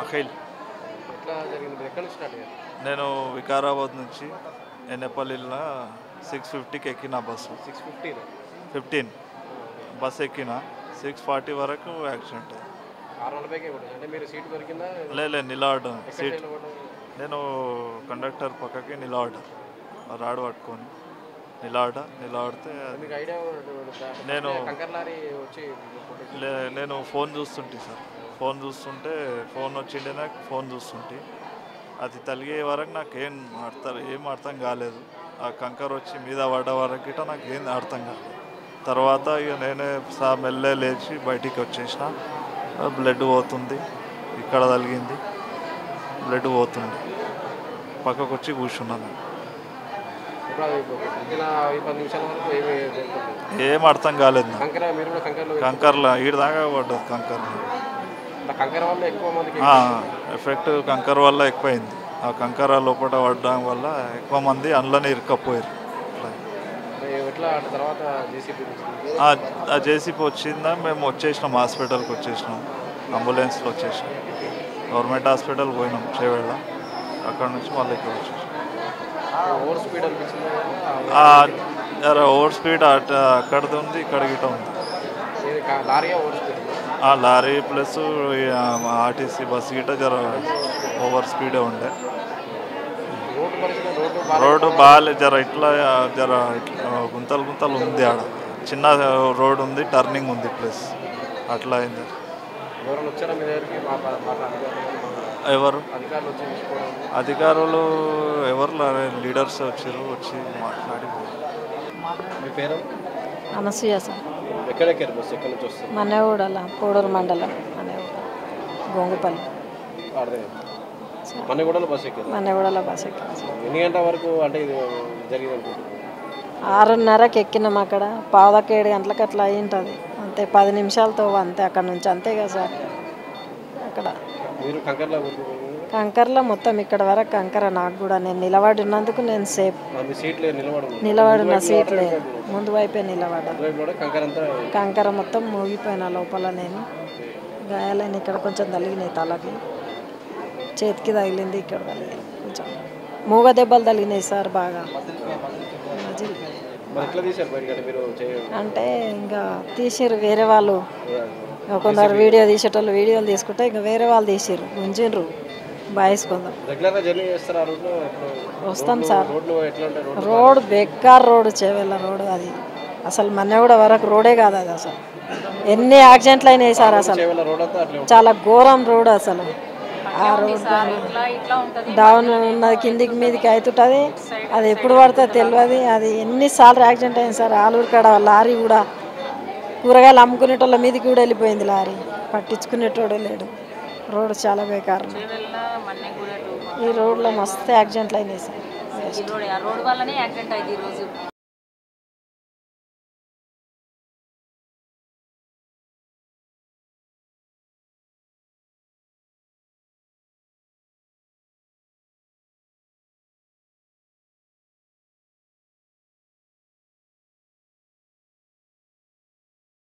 అఖిల్. ఎట్లా జరిగింది? మీరు ఎక్కడి నుంచి స్టార్ట్ అయ్యారు? నేను వికారాబాద్ నుంచి ఎన్నెపల్లిలో 6:50కి ఎక్కిన బస్సు. 6:15 15 బస్సు ఎక్కిన 6:40 వరకు యాక్సిడెంట్ అయింది. 6:40కే కొట్టింది. అంటే మీరు సీట్ దొరికిందా? లేదు నిలబడ్డాను ఎక్కడ సీట్. నిలబడ్డారు? నేను కండక్టర్ పక్కకి నిలబడ్డా, రాడు పట్టుకొని నిలబడితే మీకు ఐడియా నేను కంకర్ లారీ వచ్చి కొట్టేసి నేను ఫోన్ చూస్తుంటే సార్, ఫోన్ వచ్చిండే, నాకు ఫోన్ చూస్తుంటే అది తలిగే వరకు నాకు ఏం అర్థం కాలేదు. ఆ కంకర్ వచ్చి మీద పడ్డ వరకు గిట్ట నాకు ఏం అర్థం కాలేదు. తర్వాత ఇక నేనే మెల్లె లేచి బయటికి వచ్చేసిన. బ్లడ్ పోతుంది, ఇక్కడ తగిలింది, బ్లడ్ పోతుంది. పక్కకు వచ్చి కూర్చున్నాను. ఇప్పుడు అది పుట్టిన 10 నిమిషాల వరకు ఏమీ జరగలేదు. ఏం అర్థం కాలేదు నాకు. కంకర మీరు కూడా కంకర్లో కంకర్లో ఈడ దాకా పడ్డది కంకర్. కంకర వల్ల ఎక్కువ మందికి ఎఫెక్ట్ కంకర్ వల్ల ఎక్కువైంది. ఆ కంకర లోపల పడడం వల్ల ఎక్కువ మంది అందులోనే ఇరుక్కపోయారు. ఎట్లా తర్వాత జేసీబీ ఆ జేసీబీ వచ్చిందా, మేము వచ్చేసినాం, హాస్పిటల్కి వచ్చేసినాం, అంబులెన్స్లో వచ్చేసినాం. గవర్నమెంట్ హాస్పిటల్ పోయినాం చేవేళ్ళ. అక్కడ నుంచి మళ్ళీ ఇక్కడ వచ్చేసినాం. ఓవర్ స్పీడ్ అనిపించింది. ఓవర్ స్పీడ్ అక్కడిది ఉంది, ఇక్కడ గిట్ట ఉంది. Lorry over speed, lorry plus RTC bus గిట్ట ఓవర్ స్పీడే ఉండే. రోడ్డు బాగాలేదు, ఇట్లా గుంతలు ఉంది. ఆడ చిన్న రోడ్ ఉంది, టర్నింగ్ ఉంది ప్లస్ అట్లా అయింది. ఎవరు అధికారులు ఎవరు లీడర్స్ వచ్చి మాట్లాడి. మీ పేరు? అనసూయ సార్. ఎక్కడెక్కారు బస్సు? ఎక్కడి నుంచి వస్తుంది? మన్నెగూడల కోడూరు మండలం గొంగుపల్లి. మన్నెగూడలో బస్సు ఎక్కారు? మన్నెగూడల బస్సు ఎక్కాను. ఎన్ని గంటల వరకు అంటే ఇది జరిగింది అనుకుంటున్నాను? 6:30కి ఎక్కినాం. అక్కడ 7 గంటలకు అట్లా అయి ఉంటుంది అంతే, 10 నిమిషాలతో అంతే. అక్కడ నుంచి అంతే కదా సార్. అక్కడ మీరు కంకర్లో కంకర్లో మొత్తం ఇక్కడ వరకు కంకర. నాకు కూడా నేను నిలబడి ఉన్నందుకు నేను సేఫ్ నిలబడిన సీట్ లేదు, ముందు వైపే నిలబడ్డా. కంకర మొత్తం మోగిపోయిన లోపల. నేను గాయాలని ఇక్కడ కొంచెం తగిలినాయి, తలకి చేతికి తగిలింది, ఇక్కడ తగిలింది కొంచెం. మూగ దెబ్బలు తగిలినాయి సార్ బాగా. అంటే ఇంకా తీసిర్రు వేరే వాళ్ళు, కొందరు వీడియో తీసేటోళ్ళు వీడియోలు తీసుకుంటే ఇంకా వేరే వాళ్ళు తీసిర్రు, గుంజిండ్రు బాయ్స్ కొందరు. వస్తాం సార్. రోడ్ బెక్కార్ రోడ్, చేవెళ్ళ రోడ్. అది అసలు మన్నెగూడ వరకు రోడే కాదు అది. అసలు ఎన్ని యాక్సిడెంట్లు అయినాయి సార్. అసలు చాలా ఘోరం రోడ్. అసలు ఆ రోడ్ డౌన్ ఉన్నది, కిందికి మీదికి అవుతుంటుంది. అది ఎప్పుడు పడుతుందో తెలియదు. అది ఎన్నిసార్లు యాక్సిడెంట్ అయింది సార్. ఆలూరు కాడ లారీ కూడా కూరగాయలు అమ్ముకునేటోళ్ళ మీదకి కూడా వెళ్ళిపోయింది లారీ, పట్టించుకునేటోడే లేడు. రోడ్ చాలా బేకారు. ఈ రోడ్లో మస్తు యాక్సిడెంట్లు అయినాయి సార్.